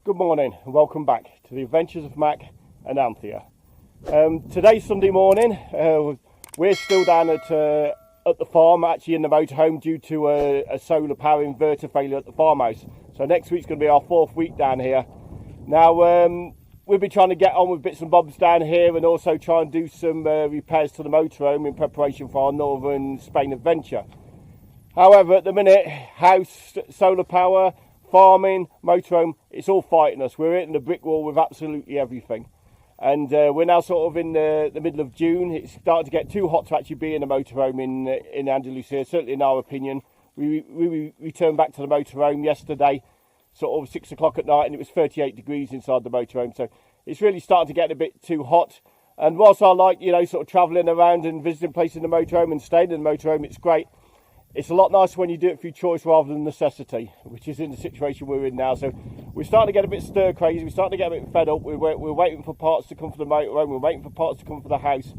Good morning and welcome back to the Adventures of Mac and Anthea. Today's Sunday morning. We're still down at the farm, actually in the motorhome, due to a solar power inverter failure at the farmhouse. So next week's going to be our 4th week down here. Now we've been trying to get on with bits and bobs down here and also try and do some repairs to the motorhome in preparation for our northern Spain adventure. However, at the minute, house, solar power, farming, motorhome, it's all fighting us. We're hitting the brick wall with absolutely everything. And we're now sort of in the middle of June. It's starting to get too hot to actually be in a motorhome in Andalusia, certainly in our opinion. We returned back to the motorhome yesterday, sort of 6 o'clock at night, and it was 38 degrees inside the motorhome. So it's really starting to get a bit too hot. And whilst I like, sort of travelling around and visiting places in the motorhome and staying in the motorhome, it's great. It's a lot nicer when you do it through choice rather than necessity, which is in the situation we're in now. So we're starting to get a bit stir crazy. We're starting to get a bit fed up. We're waiting for parts to come for the motorhome. We're waiting for parts to come for the house.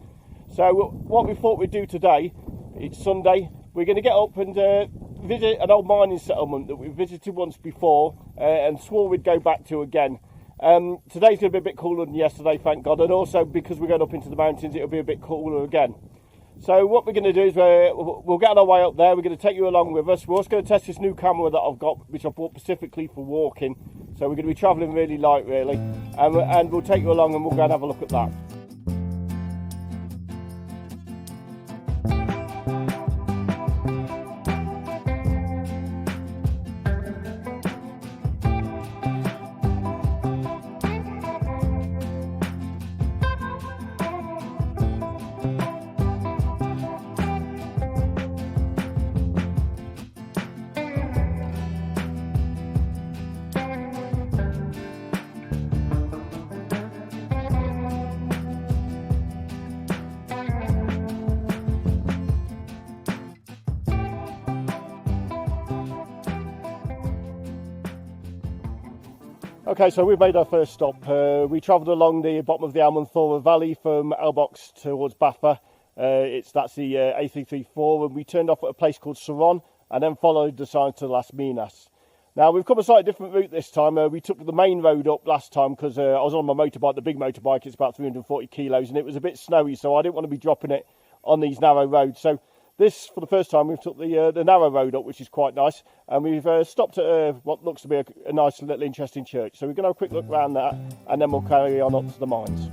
So what we thought we'd do today, it's Sunday, we're going to get up and visit an old mining settlement that we visited once before and swore we'd go back to again. Today's going to be a bit cooler than yesterday, thank God. And also because we're going up into the mountains, it'll be a bit cooler again. So what we're going to do is we'll get on our way up there. We're going to take you along with us. We're also going to test this new camera that I've got, which I bought specifically for walking. So we're going to be travelling really light, really. And we'll take you along and we'll go and have a look at that. Okay, so we've made our first stop. We travelled along the bottom of the Almanzora Valley from Elbox towards Bafa. That's the A334, and we turned off at a place called Saron and then followed the signs to Las Menas. Now, we've come a slightly different route this time. We took the main road up last time because I was on my motorbike, the big motorbike. It's about 340 kilos, and it was a bit snowy, so I didn't want to be dropping it on these narrow roads. So this, for the first time, we've took the narrow road up, which is quite nice, and we've stopped at what looks to be a nice little interesting church. So we're going to have a quick look around that, and then we'll carry on up to the mines.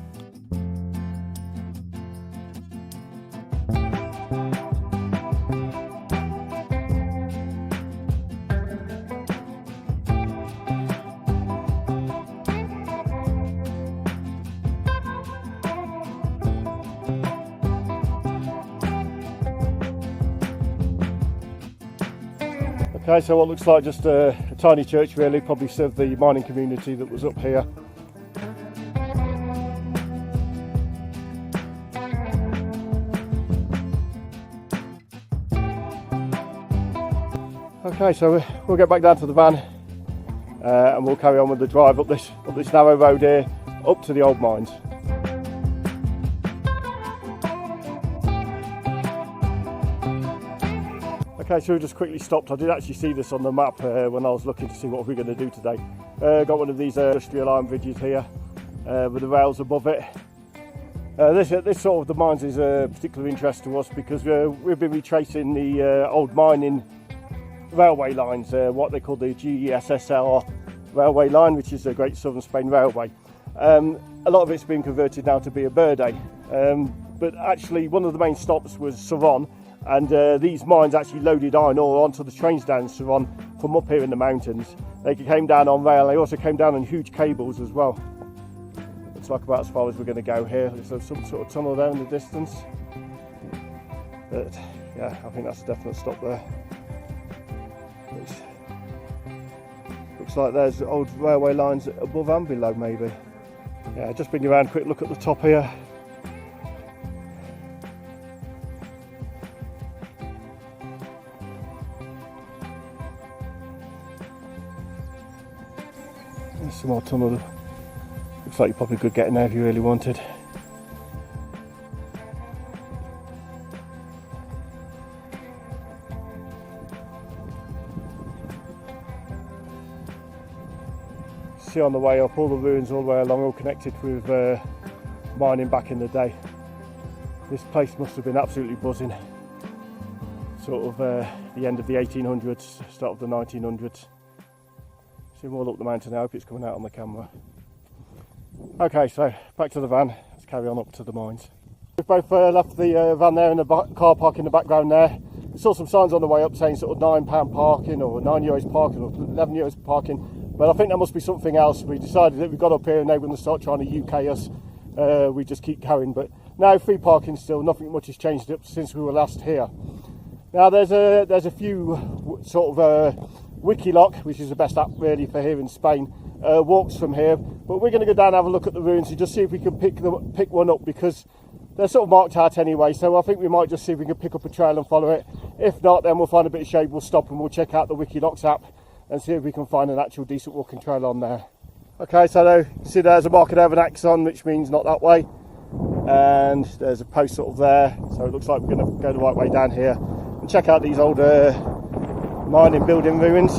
Okay, so what looks like just a tiny church really, probably served the mining community that was up here. Okay, so we'll get back down to the van and we'll carry on with the drive up this narrow road here, up to the old mines. Okay, so we just quickly stopped. I did actually see this on the map when I was looking to see what we're going to do today. Got one of these industrial iron bridges here with the rails above it. This sort of the mines is a particular interest to us because we've been retracing the old mining railway lines, what they call the GESSR railway line, which is the Great Southern Spain Railway. A lot of it's been converted now to be a bird-eye, but actually one of the main stops was Saron. And these mines actually loaded iron ore onto the trains down in Saron from up here in the mountains. They came down on rail, they also came down on huge cables as well. Looks like about as far as we're going to go here. There's some sort of tunnel there in the distance. But yeah, I think that's a definite stop there. Looks like there's old railway lines above and below maybe. Yeah, just bring you around, quick look at the top here. There's some more tunnel. Looks like you probably could get in there if you really wanted. see on the way up, all the ruins all the way along, all connected with mining back in the day. This place must have been absolutely buzzing. Sort of the end of the 1800s, start of the 1900s. See more up the mountain. I hope it's coming out on the camera. Okay, so back to the van. Let's carry on up to the mines. We've both left the van there in the car park in the background there. We saw some signs on the way up saying sort of £9 parking or €9 parking or €11 parking, but I think there must be something else. We decided that we got up here and they were going to start trying to UK us. We just keep going, but now free parking still. Nothing much has changed up since we were last here. Now there's a few sort of Wikiloc, which is the best app really for here in Spain, walks from here, but we're going to go down and have a look at the ruins and just see if we can pick one up, because they're sort of marked out anyway, so I think we might just see if we can pick up a trail and follow it. If not, then we'll find a bit of shade, we'll stop and we'll check out the Wikiloc app and see if we can find an actual decent walking trail on there. Okay, so there, you see there's a marker there with an X on, which means not that way, and there's a post sort of there, so it looks like we're going to go the right way down here and check out these old mining building ruins.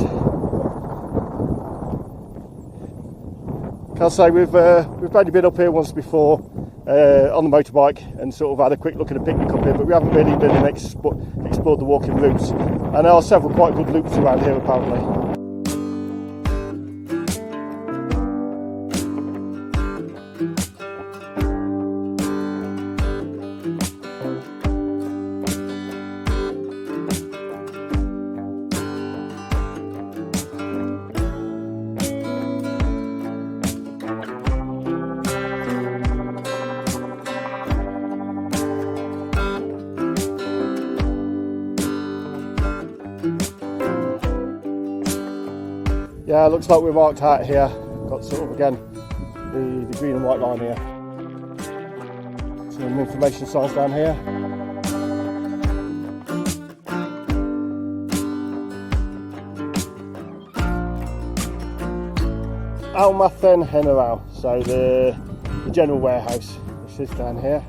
I'll say we've only been up here once before on the motorbike and sort of had a quick look at a picnic up here, but we haven't really been and explored the walking routes, and there are several quite good loops around here apparently. Yeah, looks like we're marked out here. Got sort of again the green and white line here. Some information signs down here. Almacén General, so the general warehouse, which is down here.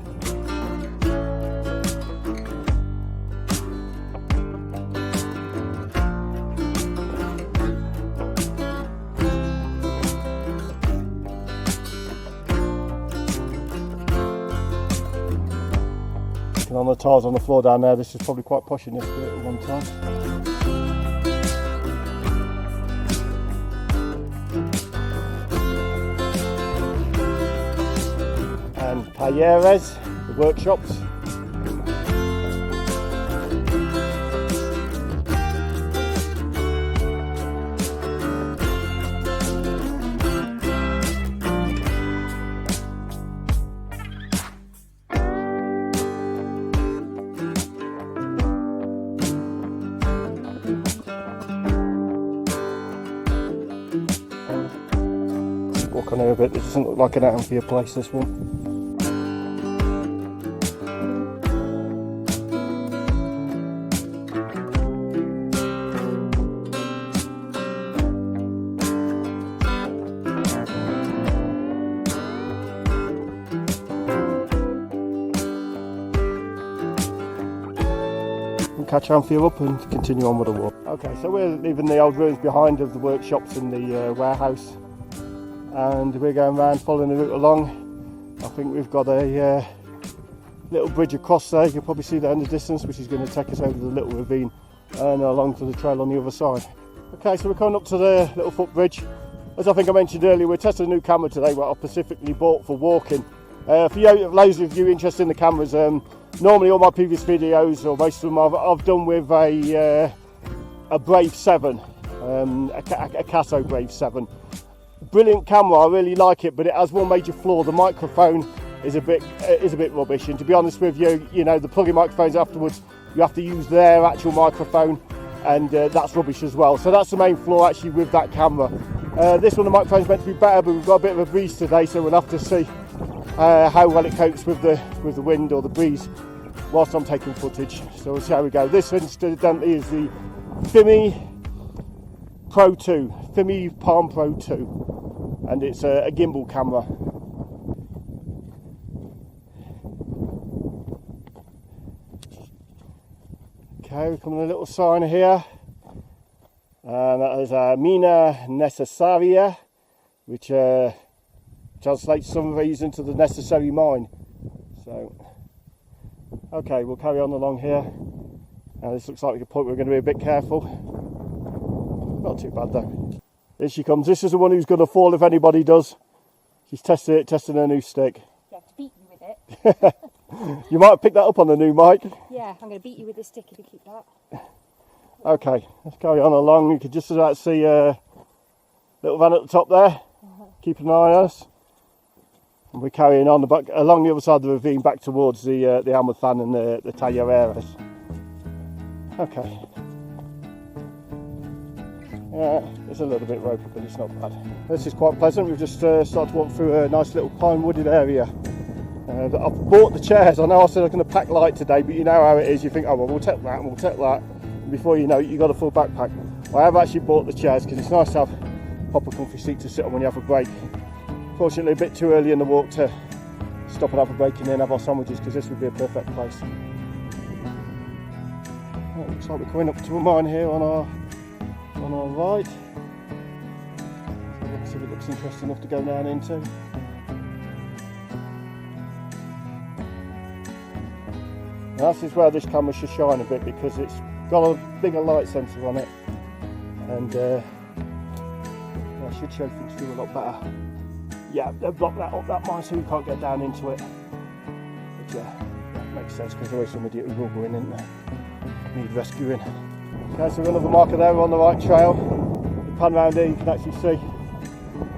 On the tiles on the floor down there, this is probably quite posh in this bit at one time. And talleres, the workshops. Walk on here a bit, it doesn't look like an Anthea place, this one. We'll catch Anthea up and continue on with the walk. Okay, so we're leaving the old ruins behind of the workshops and the warehouse, and we're going around following the route along. I think we've got a little bridge across there, you can probably see that in the distance, which is going to take us over the little ravine and along to the trail on the other side. Okay, so we're coming up to the little footbridge. As I think I mentioned earlier, we're testing a new camera today, what I specifically bought for walking. For those of you interested in the cameras, normally all my previous videos, or most of them, I've done with a Brave 7, a Casso Brave 7. Brilliant camera, I really like it, but it has one major flaw. The microphone is a bit rubbish, and to be honest with you, the plug-in microphones afterwards, you have to use their actual microphone, and that's rubbish as well. So that's the main flaw actually with that camera. This one, the microphone's meant to be better, but we've got a bit of a breeze today, so we'll have to see how well it copes with the wind or the breeze whilst I'm taking footage. So we'll see how we go. This incidentally is the Fimi Pro 2, Fimi Palm Pro 2, and it's a gimbal camera. Okay, we come on a little sign here, and that is Mina Necesaria which translates some of these into the necessary mine. So, okay, we'll carry on along here. This looks like a point we're going to be a bit careful. Not too bad though. Here she comes. This is the one who's going to fall if anybody does. She's testing her new stick. You have to beat me with it. You might pick that up on the new mic. Yeah, I'm going to beat you with this stick if you keep that. Okay, let's carry on along. You can just about see a little van at the top there. Keeping an eye on us. And we're carrying on along the other side of the ravine back towards the Almazan and the Talleres. Okay. Yeah, it's a little bit ropey, but it's not bad. This is quite pleasant. We've just started to walk through a nice little pine wooded area. I've bought the chairs. I know I said I'm going to pack light today, but you know how it is. You think, oh well, we'll take that and we'll take that. And before you know it, you've got a full backpack. I have actually bought the chairs because it's nice to have a proper comfy seat to sit on when you have a break. Fortunately, a bit too early in the walk to stop and have a break and then have our sandwiches, because this would be a perfect place. Well, looks like we're coming up to a mine here on our right. So let's see if it looks interesting enough to go down into. Now, this is where this camera should shine a bit, because it's got a bigger light sensor on it, and yeah, should show things through a lot better. Yeah, they've blocked that up, that mine, so we can't get down into it. But yeah, that makes sense, because there is some idiot who will go in, isn't there? Need rescuing. Okay, so another marker there, we're on the right trail. You pan round here, you can actually see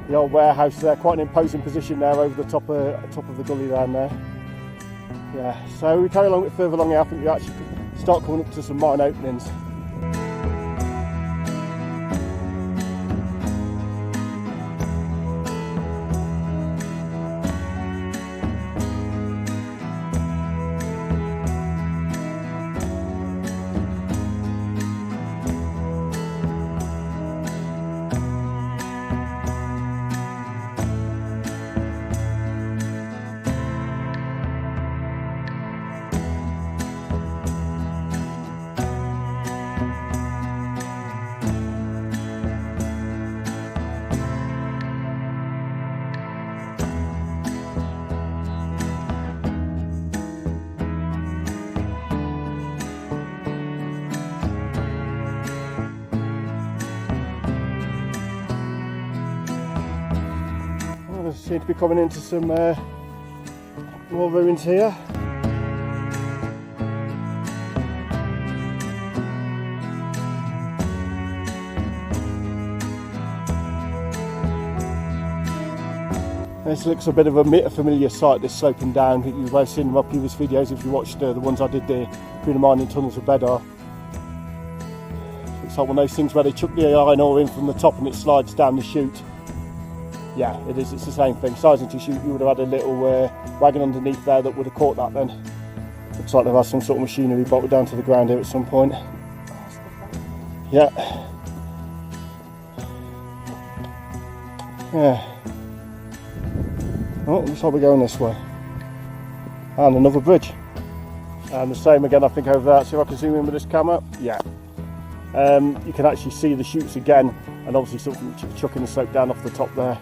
the old warehouse there, quite an imposing position there over the top of the gully down there. Yeah, so we carry along a bit further along here. I think we actually start coming up to some mine openings. Seem to be coming into some more ruins here. This looks a bit of a familiar sight, this sloping down. You may have seen in my previous videos if you watched the ones I did there through the mining tunnels of Bedar. It's like one of those things where they chuck the iron ore in from the top and it slides down the chute. Yeah, it is. It's the same thing. Size into chute, you would have had a little wagon underneath there that would have caught that then. Looks like they've had some sort of machinery bolted down to the ground here at some point. Yeah. Yeah. Oh, looks like we're going this way. And another bridge. And the same again, I think, over there. See if I can zoom in with this camera. Yeah. You can actually see the chutes again, and obviously something chucking the slope down off the top there.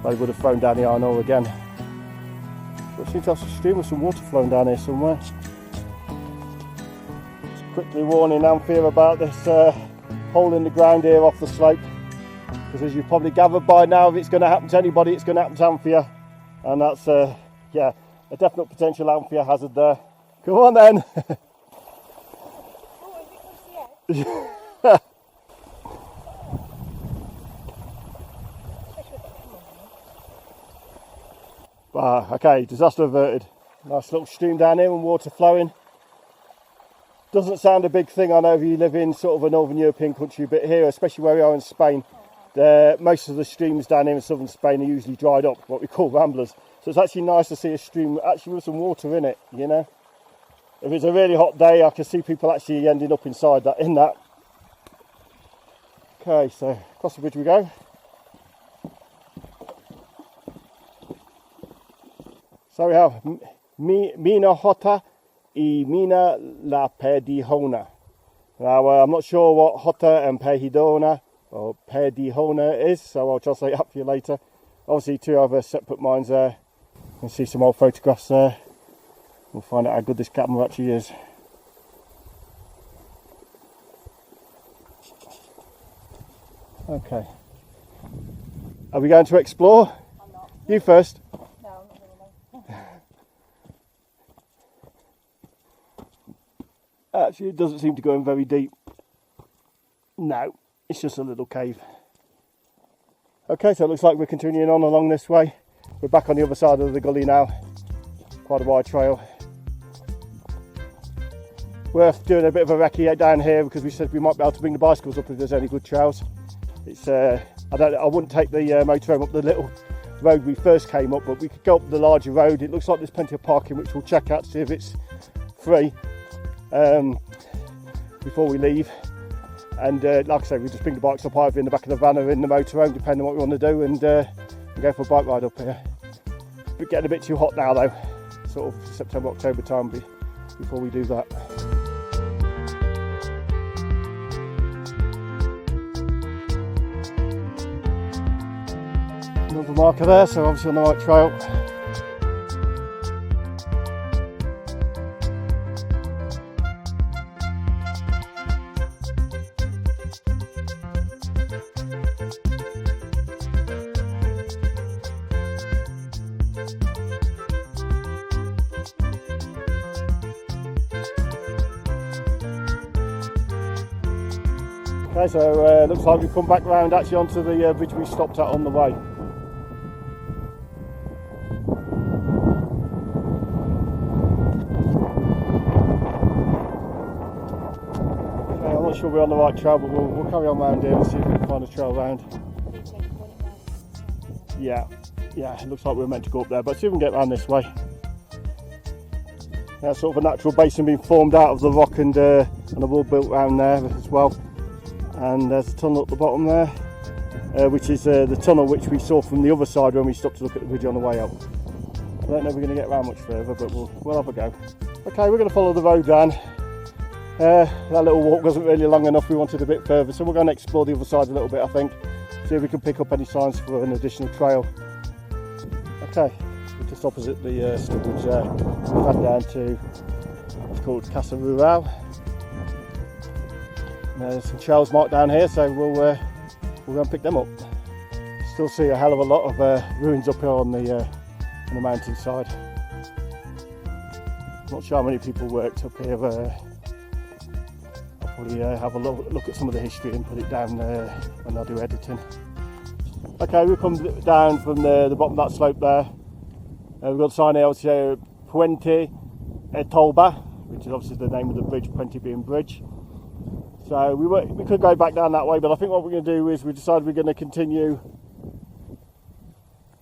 They would have thrown down the iron ore again. But it seems to have a stream with some water flowing down here somewhere. Just quickly warning Anthea about this hole in the ground here off the slope, because as you've probably gathered by now, if it's going to happen to anybody, it's going to happen to Anthea, and that's yeah, a definite potential Anthea hazard there. Come on then. Okay, disaster averted. Nice little stream down here and water flowing. Doesn't sound a big thing, I know, if you live in sort of a northern European country, but here, especially where we are in Spain, most of the streams down here in southern Spain are usually dried up, what we call ramblers. So it's actually nice to see a stream actually with some water in it, you know. If it's a really hot day, I can see people actually ending up inside that, in that. Okay, so across the bridge we go. So we have Mina Hota y Mina la Pedijona. Now I'm not sure what Hota and Pedijona or Per di Hona it is, so I'll translate that for you later. Obviously 2 other separate mines there. You can see some old photographs there. We'll find out how good this camera actually is. Okay. Are we going to explore? I'm not. You first. No, not really. Actually, it doesn't seem to go in very deep. No, it's just a little cave. Okay, so it looks like we're continuing on along this way. We're back on the other side of the gully now. Quite a wide trail. Worth doing a bit of a recce down here because we said we might be able to bring the bicycles up if there's any good trails. It's I wouldn't take the motorhome up the little road we first came up, but we could go up the larger road. It looks like there's plenty of parking, which we'll check out to see if it's free before we leave. And like I say, we just bring the bikes up either in the back of the van or in the motorhome, depending on what we want to do, and go for a bike ride up here. But getting a bit too hot now though, sort of September, October time before we do that. Another marker there, so obviously on the right trail. Okay, so looks like we've come back round actually onto the bridge we stopped at on the way. Okay, I'm not sure we're on the right trail, but we'll carry on round here and see if we can find a trail round. Yeah, it looks like we're meant to go up there, but see if we can get round this way. There's sort of a natural basin being formed out of the rock and a wall built round there as well. And there's a tunnel at the bottom there, which is the tunnel which we saw from the other side when we stopped to look at the bridge on the way up. I don't know if we're going to get around much further, but we'll have a go. Okay, we're going to follow the road down. That little walk wasn't really long enough, we wanted a bit further, so we're going to explore the other side a little bit, I think. See if we can pick up any signs for an additional trail. Okay, we're just opposite the stubborage there. We've had down to what's called Casa Rural. There's some trails marked down here, so we'll go and pick them up. Still see a hell of a lot of ruins up here on the mountain side. Not sure how many people worked up here. I'll probably have a look at some of the history and put it down when I do editing. Okay, we've come down from the bottom of that slope there. We've got a sign here which says Puente Etolba, which is obviously the name of the bridge, Puente being bridge. So we could go back down that way, but I think what we're going to do is we decided we're going to continue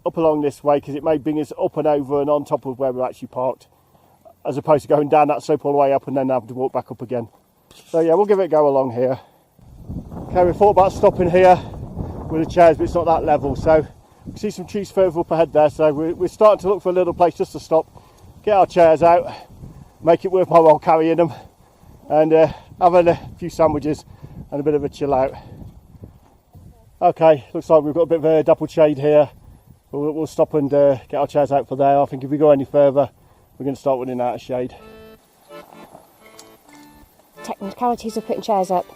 up along this way because it may bring us up and over and on top of where we're actually parked, as opposed to going down that slope all the way up and then having to walk back up again. So yeah, we'll give it a go along here. Okay, we thought about stopping here with the chairs, but it's not that level, so we can see some trees further up ahead there, so we're starting to look for a little place just to stop, get our chairs out, make it worth my while carrying them, and having a few sandwiches and a bit of a chill out. Okay, looks like we've got a bit of a dappled shade here. We'll stop and get our chairs out for there. I think if we go any further, we're going to start running out of shade. Technicalities of putting chairs up.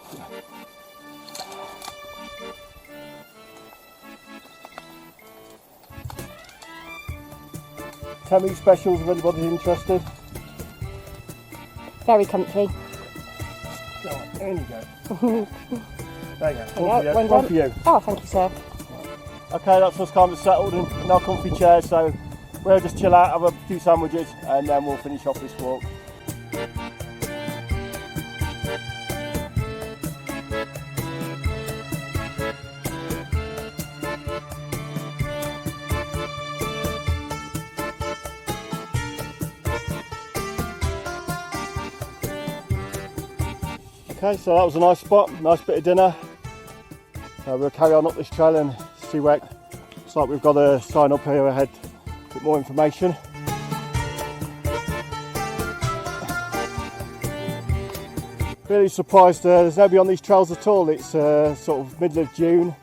Temmie specials if anybody's interested. Very comfy. There you go. There you go. One for you. Oh, thank you, sir. Okay, that's us kind of settled in our comfy chairs, so we'll just chill out, have a few sandwiches, and then we'll finish off this walk. Okay, so that was a nice spot, nice bit of dinner. So we'll carry on up this trail and see where it looks like we've got a sign up here ahead, a bit more information. Really surprised there's nobody on these trails at all. It's sort of middle of June,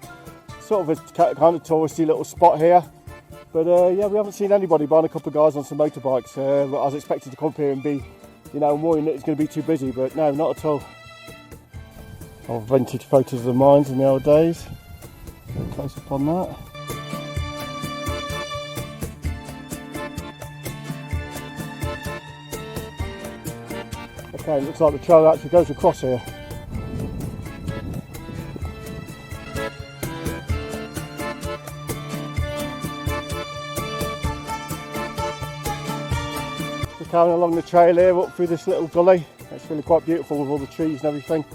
sort of a kind of touristy little spot here. But yeah, we haven't seen anybody barring a couple of guys on some motorbikes. I was expecting to come up here and be, you know, worrying that it's going to be too busy, but no, not at all. Oh, vintage photos of the mines in the old days. Close up on that. Okay, looks like the trail actually goes across here. We're carrying along the trail here up through this little gully. It's really quite beautiful with all the trees and everything.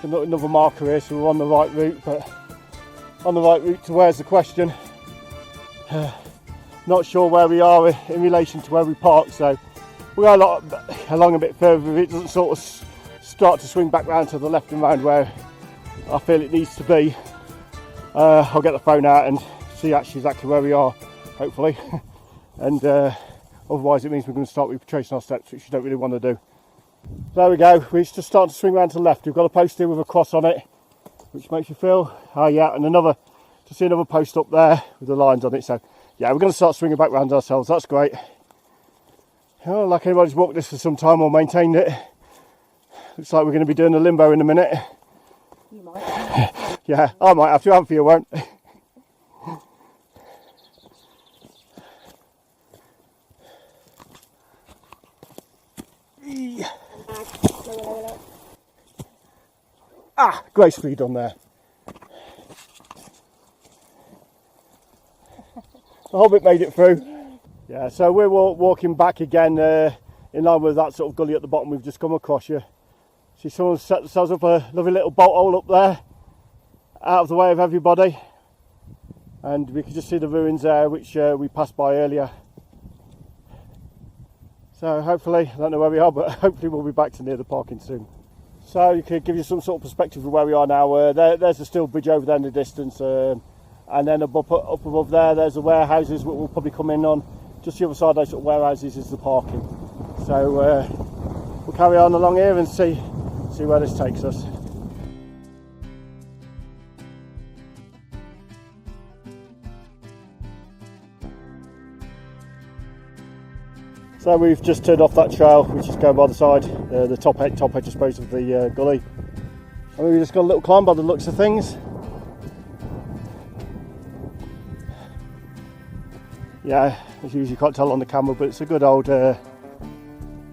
Another marker here, so we're on the right route, but on the right route to where's the question? Not sure where we are in relation to where we parked, so we go along a bit further. If it doesn't sort of start to swing back round to the left and round where I feel it needs to be, I'll get the phone out and see actually exactly where we are, hopefully. And otherwise it means we're going to start retracing our steps, which we don't really want to do. There we go, we're just starting to swing around to the left. We've got a post here with a cross on it, which makes you feel, oh yeah, and to see another post up there with the lines on it. So yeah, we're going to start swinging back round ourselves. That's great. Oh, like anybody's walked this for some time or maintained it. Looks like we're going to be doing a limbo in a minute. You might. Yeah, I might have to. Anthea won't. Ah, gracefully done there. I hope it made it through. Yeah, so we're walking back again in line with that sort of gully at the bottom we've just come across. You see someone set themselves up a lovely little bolt hole up there, out of the way of everybody. And we can just see the ruins there, which we passed by earlier. So hopefully, I don't know where we are, but hopefully we'll be back to near the parking soon. So you could give you some sort of perspective of where we are now. There's the steel bridge over there in the distance, and then up above there's the warehouses we'll probably come in on. Just the other side of those sort of warehouses is the parking. So we'll carry on along here and see where this takes us. So we've just turned off that trail, which is going by the side, the top edge, I suppose, of the gully. And we've just got a little climb by the looks of things. Yeah, as usually you can't tell on the camera, but it's a good old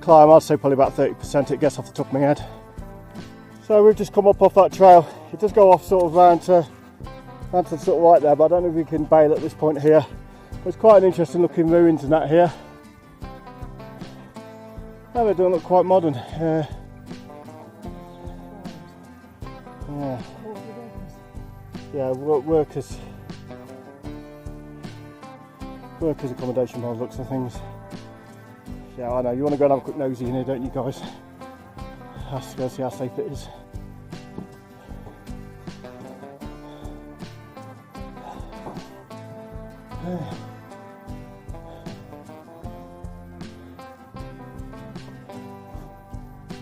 climb. I'd say probably about 30%, it gets off the top of my head. So we've just come up off that trail. It does go off sort of round to the sort of right there, but I don't know if we can bail at this point here. There's quite an interesting looking ruins and that here. Oh, they don't look quite modern. Yeah, workers accommodation by the looks of things. Yeah, I know, you want to go and have a quick nosy in here, don't you guys? Let's go see how safe it is.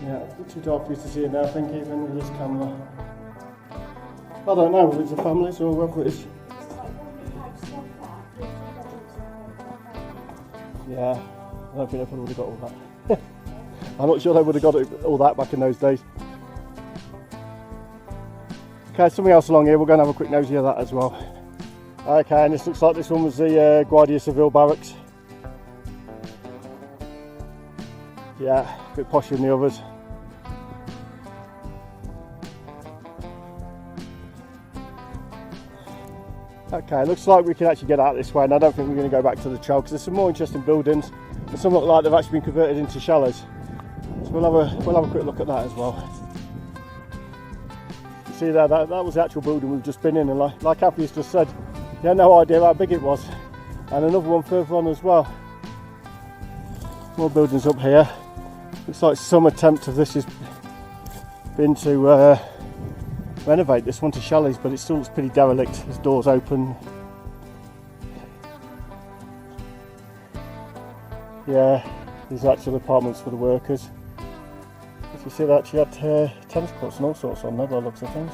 Yeah, it's too dark for you to see it now, I think, even with this camera. I don't know whether it's a family's or whether it's... Yeah, I don't think they probably would have got all that. I'm not sure they would have got all that back in those days. Okay, something else along here, we're going to have a quick nosy at that as well. Okay, and this looks like this one was the Guardia Civil barracks. Yeah, a bit posher than the others. Okay, looks like we can actually get out this way, and I don't think we're going to go back to the trail because there's some more interesting buildings, and some look like they've actually been converted into chalets. So we'll have a quick look at that as well. You see there, that was the actual building we've just been in, and like Anthea's just said, you had no idea how big it was. And another one further on as well. More buildings up here. Looks like some attempt of this has been to renovate this one to chalets, but it still looks pretty derelict. There's doors open. Yeah, these are actual apartments for the workers. You see that she had tennis courts and all sorts on there by the looks of things.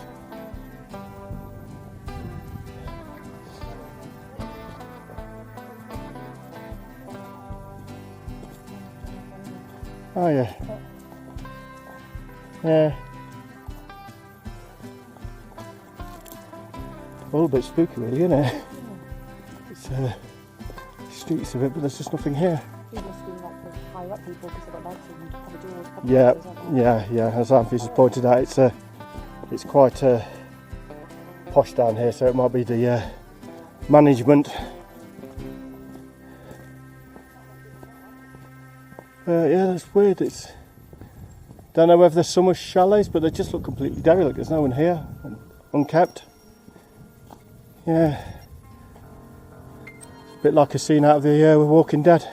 Oh yeah. Yeah. A little bit spooky really, isn't it? It's streets of it, but there's just nothing here. It must be like the higher up people because they've got lights and cover doors. Yeah, windows, haven't they? yeah. As Anthony's has pointed out, it's quite posh down here, so it might be the management. Yeah, that's weird. It's don't know whether they're summer chalets, but they just look completely derelict. There's no one here, unkept. Yeah, a bit like a scene out of the Walking Dead.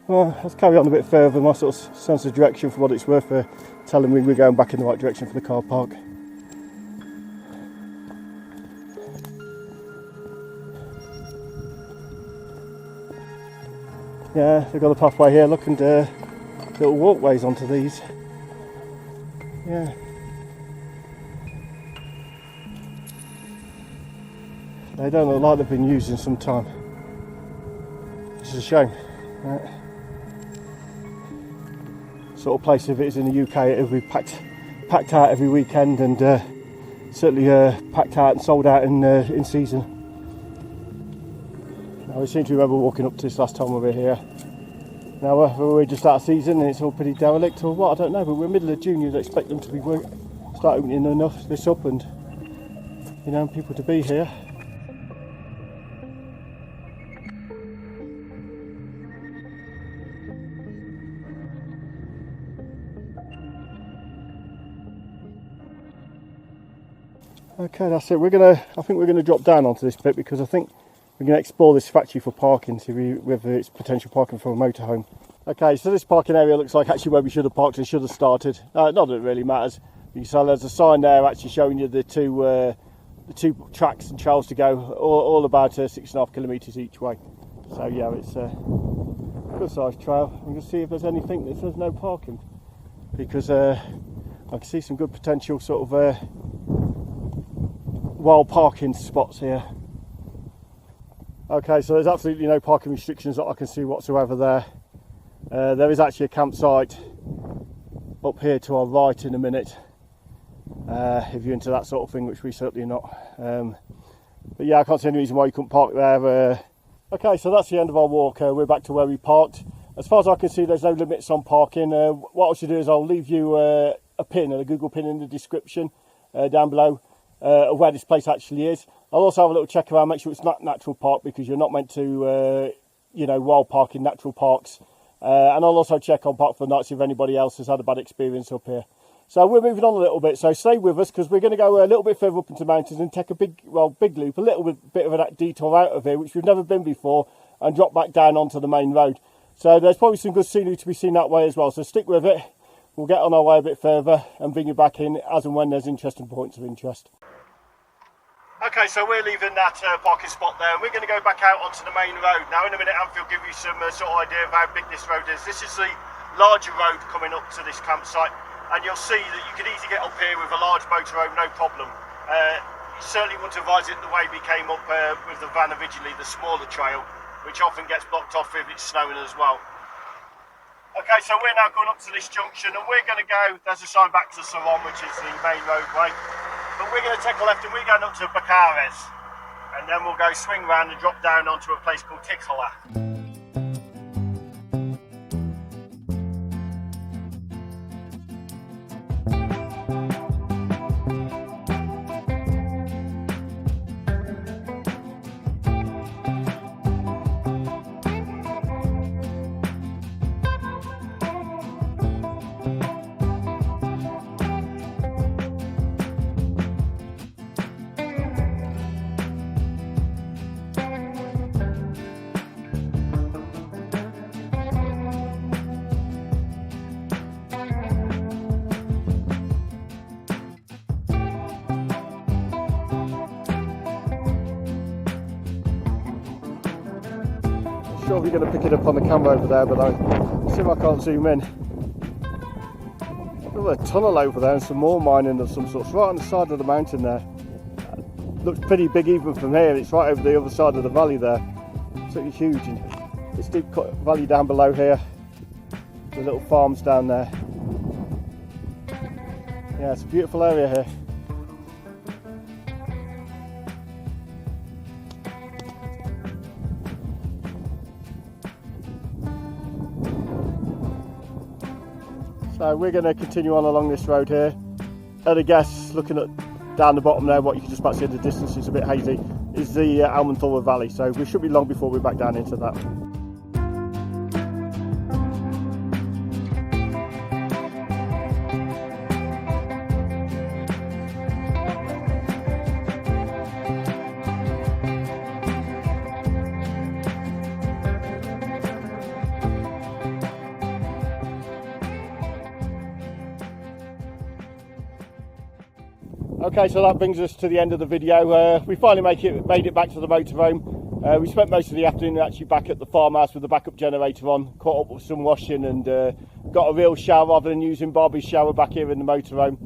Well, let's carry on a bit further. My sort of sense of direction, for what it's worth, for telling me we're going back in the right direction for the car park. Yeah, they've got a pathway here. Look, and little walkways onto these. Yeah. They don't look like they've been used in some time. Which is a shame. Right. Sort of place, if it is in the UK, it would be packed out every weekend, and certainly packed out and sold out in season. I seem to remember walking up to this last time we were here. Now whether we're just out of season and it's all pretty derelict or what, I don't know, but we're middle of June. You'd expect them to be start opening enough this up and, you know, people to be here. Okay, that's it. I think we're gonna drop down onto this bit, because I think we're going to explore this factory for parking, see whether it's potential parking for a motorhome. Okay, so this parking area looks like actually where we should have parked and should have started. Not that it really matters. You can there's a sign there actually showing you the two tracks and trails to go, all about 6.5 kilometres each way. So yeah, it's a good sized trail. We're going to see if there's anything that says no parking, because I can see some good potential sort of wild parking spots here. Okay, so there's absolutely no parking restrictions that I can see whatsoever there. There is actually a campsite up here to our right in a minute, if you're into that sort of thing, which we certainly are not. But yeah, I can't see any reason why you couldn't park there. Okay, so that's the end of our walk. We're back to where we parked. As far as I can see, there's no limits on parking. What I should do is I'll leave you a Google pin in the description down below of where this place actually is. I'll also have a little check around, make sure it's not natural park, because you're not meant to, wild park in natural parks. And I'll also check on Park for the Night, see if anybody else has had a bad experience up here. So we're moving on a little bit, so stay with us, because we're going to go a little bit further up into the mountains and take a big loop, a little bit of a detour out of here, which we've never been before, and drop back down onto the main road. So there's probably some good scenery to be seen that way as well, so stick with it. We'll get on our way a bit further and bring you back in as and when there's interesting points of interest. Okay, so we're leaving that parking spot there, and we're going to go back out onto the main road. Now in a minute Anthea will give you some sort of idea of how big this road is. This is the larger road coming up to this campsite, and you'll see that you can easily get up here with a large motorhome, no problem. You certainly wouldn't advise it the way we came up with the van originally, the smaller trail, which often gets blocked off if it's snowing as well. Okay, so we're now going up to this junction, and we're going to go, there's a sign back to Saron, which is the main roadway. But we're going to take a left and we're going up to Bacares, and then we'll go swing round and drop down onto a place called Ticola. sure if you're going to pick it up on the camera over there, but I see if I can't zoom in. There's a tunnel over there and some more mining of some sort. It's right on the side of the mountain there. Looks pretty big even from here. It's right over the other side of the valley there. Absolutely huge. And this deep valley down below here. The little farms down there. Yeah, it's a beautiful area here. So we're going to continue on along this road here. At a guess, looking at down the bottom there, what you can just about see in the distance, is a bit hazy, is the Almanthora Valley. So we should be long before we're back down into that. Okay, so that brings us to the end of the video. We finally made it back to the motorhome. We spent most of the afternoon actually back at the farmhouse with the backup generator on, caught up with some washing and got a real shower rather than using Barbie's shower back here in the motorhome.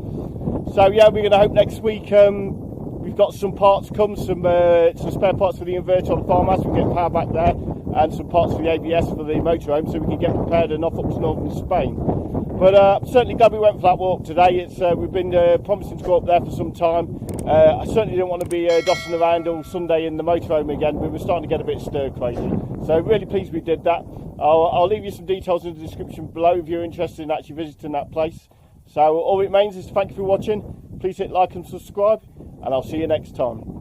So yeah, we're going to hope next week we've got some parts come, some spare parts for the inverter on the farmhouse, we can get power back there, and some parts for the ABS for the motorhome so we can get prepared and off up to northern Spain. But I'm certainly glad we went for that walk today. We've been promising to go up there for some time. I certainly didn't want to be dossing around all Sunday in the motorhome again. We were starting to get a bit stir crazy. So really pleased we did that. I'll leave you some details in the description below if you're interested in actually visiting that place. So all it remains is to thank you for watching. Please hit like and subscribe, and I'll see you next time.